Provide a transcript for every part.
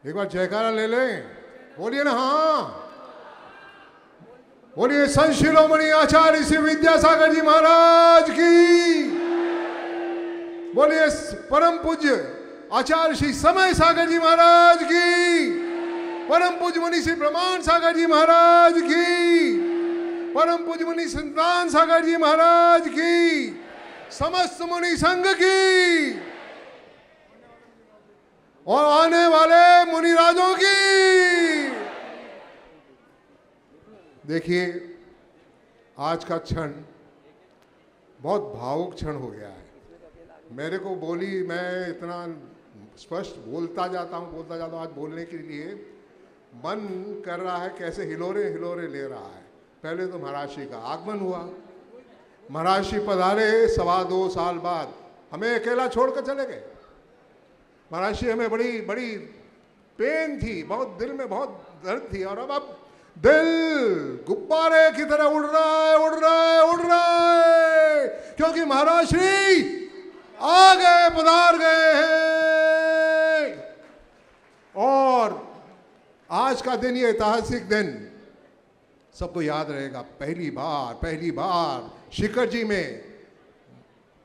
एक बार जयकारा ले लें, बोलिए ना हाँ। बोलिए संत शिरोमणि आचार्य श्री विद्यासागर जी महाराज की। बोलिए परम पूज्य आचार्य श्री समय सागर जी महाराज की। परम पूज्य मुनि श्री प्रमाण सागर जी महाराज की। परम पूज्य मुनि संतान सागर जी महाराज की। समस्त मुनि संघ की और आने वाले मुनिराजों की। देखिए, आज का क्षण बहुत भावुक क्षण हो गया है। मेरे को बोली, मैं इतना स्पष्ट बोलता जाता हूँ आज बोलने के लिए मन कर रहा है, कैसे हिलोरे हिलोरे ले रहा है। पहले तो महाराज जी का आगमन हुआ, महाराज जी पधारे 2.25 साल बाद, हमें अकेला छोड़कर चले गए। महाराज जी हमें बड़ी बड़ी पेन थी, बहुत दिल में बहुत दर्द थी, और अब दिल गुब्बारे की तरह उड़ रहा है, उड़ रहा है, उड़ रहा है, क्योंकि महाराज श्री आ गए, पधार गए हैं। और आज का दिन, ये ऐतिहासिक दिन सबको याद रहेगा। पहली बार शिखर जी में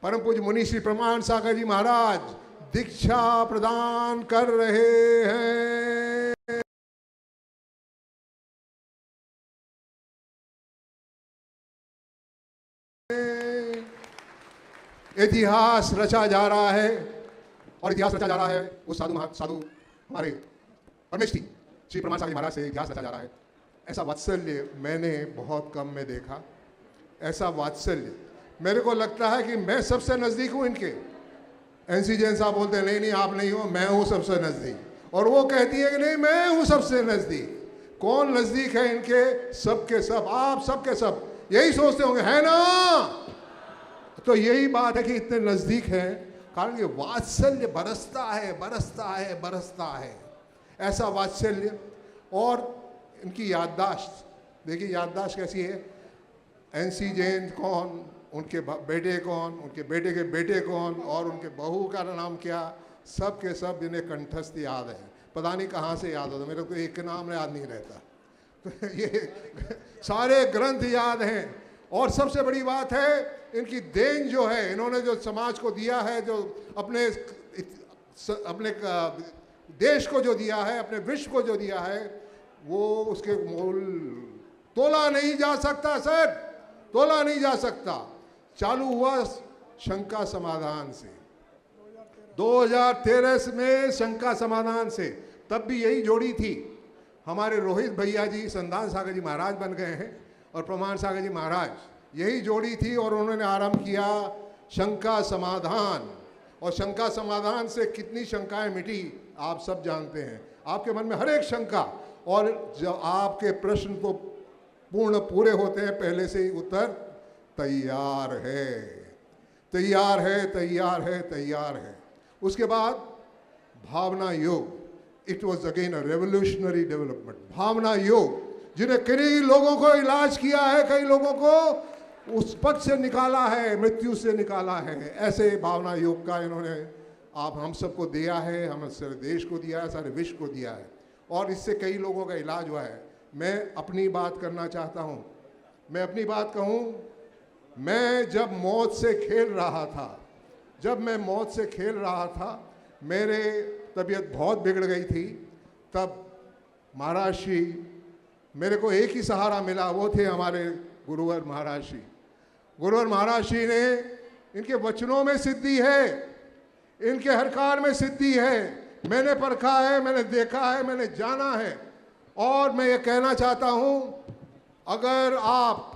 परम पूज्य मुनि श्री प्रमाण सागर जी महाराज दीक्षा प्रदान कर रहे हैं। इतिहास रचा जा रहा है, और इतिहास रचा जा रहा है उस साधु हमारे परमेश श्री प्रमाण सागर महाराज से इतिहास रचा जा रहा है। ऐसा वात्सल्य मैंने बहुत कम में देखा। ऐसा वात्सल्य मेरे को लगता है कि मैं सबसे नजदीक हूं इनके। एनसी जैन साहब बोलते हैं नहीं नहीं आप नहीं हो, मैं हूं सबसे नजदीक, और वो कहती है कि नहीं मैं हूं सबसे नजदीक। कौन नजदीक है इनके? सबके सब, आप सबके सब यही सोचते होंगे, है ना? तो यही बात है कि इतने नजदीक हैं, कारण ये वात्सल्य बरसता है, बरसता है, बरसता है। ऐसा वात्सल्य। और इनकी याददाश्त देखिए, याददाश्त कैसी है। एनसी जैन कौन, उनके बेटे कौन, उनके बेटे के बेटे कौन, और उनके बहू का नाम क्या, सब के सब इन्हें कंठस्थ याद है। पता नहीं कहाँ से याद होता, मेरे को एक नाम याद नहीं रहता। तो ये सारे ग्रंथ याद हैं। और सबसे बड़ी बात है, इनकी देन जो है, इन्होंने जो समाज को दिया है, जो अपने देश को जो दिया है, अपने विश्व को जो दिया है, वो उसके मोल तोला नहीं जा सकता सर, तोला नहीं जा सकता। चालू हुआ शंका समाधान से, 2013 में शंका समाधान से। तब भी यही जोड़ी थी। हमारे रोहित भैया जी संतान सागर जी महाराज बन गए हैं, और प्रमाण सागर जी महाराज, यही जोड़ी थी। और उन्होंने आरंभ किया शंका समाधान। और शंका समाधान से कितनी शंकाएं मिटी आप सब जानते हैं। आपके मन में हर एक शंका, और जब आपके प्रश्न तो पूरे होते हैं, पहले से ही उत्तर तैयार है, तैयार है, तैयार है, तैयार है। उसके बाद Bhavna Yog, it was again a revolutionary development. Bhavna Yog, जिन्हें कई लोगों को इलाज किया है, कई लोगों को उस पद से निकाला है, मृत्यु से निकाला है। ऐसे भावना योग का इन्होंने आप हम सबको दिया है, हम सारे देश को दिया है, सारे विश्व को दिया है, और इससे कई लोगों का इलाज हुआ है। मैं अपनी बात करना चाहता हूँ। मैं अपनी बात कहूँ, मैं जब मौत से खेल रहा था, मेरे तबीयत बहुत बिगड़ गई थी। तब महाराज श्री, मेरे को एक ही सहारा मिला, वो थे हमारे गुरुवर महाराज श्री। गुरुवर महाराज श्री ने, इनके वचनों में सिद्धि है, इनके हर कार्य में सिद्धि है। मैंने परखा है, मैंने देखा है, मैंने जाना है। और मैं ये कहना चाहता हूँ, अगर आप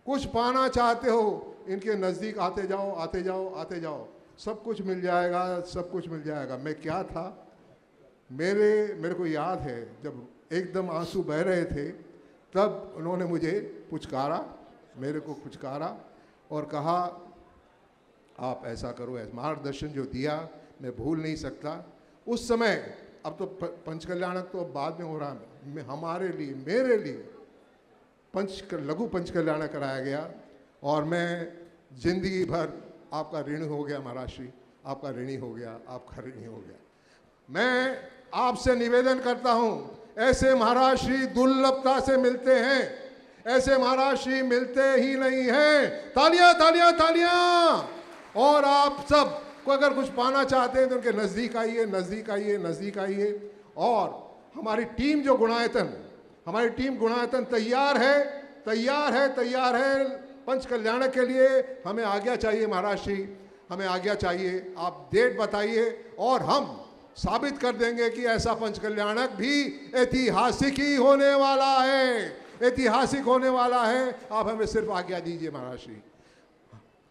कुछ पाना चाहते हो, इनके नज़दीक आते जाओ, आते जाओ, आते जाओ, सब कुछ मिल जाएगा, सब कुछ मिल जाएगा। मैं क्या था, मेरे को याद है, जब एकदम आंसू बह रहे थे, तब उन्होंने मुझे पुचकारा, मेरे को पुचकारा और कहा आप ऐसा करो। ऐसा मार्गदर्शन जो दिया मैं भूल नहीं सकता। उस समय, अब तो पंचकल्याणक तो बाद में हो रहा है, हमारे लिए, मेरे लिए लघु पंचकल्याणक कराया गया, और मैं जिंदगी भर आपका ऋणी हो गया महाराज श्री, आपका ऋणी हो गया, आपका ऋणी हो गया। मैं आपसे निवेदन करता हूं, ऐसे महाराज श्री दुर्लभता से मिलते हैं, ऐसे महाराज श्री मिलते ही नहीं हैं। तालियां तालियां तालियां। और आप सब को अगर कुछ पाना चाहते हैं तो उनके नजदीक आइए, नजदीक आइए, नजदीक आइए। और हमारी टीम जो गुणायतन, हमारी टीम गुणायतन तैयार है, तैयार है, तैयार है पंच कल्याणक के लिए। हमें आज्ञा चाहिए महाराज श्री, हमें आज्ञा चाहिए, आप डेट बताइए और हम साबित कर देंगे कि ऐसा पंच कल्याणक भी ऐतिहासिक ही होने वाला है, ऐतिहासिक होने वाला है। आप हमें सिर्फ आज्ञा दीजिए महाराज श्री।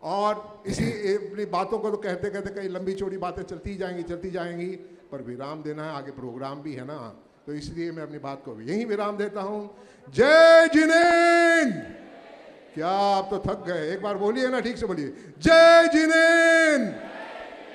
और इसी अपनी बातों को तो कहते कहते कई लंबी चौड़ी बातें चलती जाएंगी, पर विराम देना है, आगे प्रोग्राम भी है ना, तो इसलिए मैं अपनी बात को यहीं विराम देता हूं। जय जिनेंद्र। क्या आप तो थक गए? एक बार बोलिए ना, ठीक से बोलिए, जय जिनेंद्र।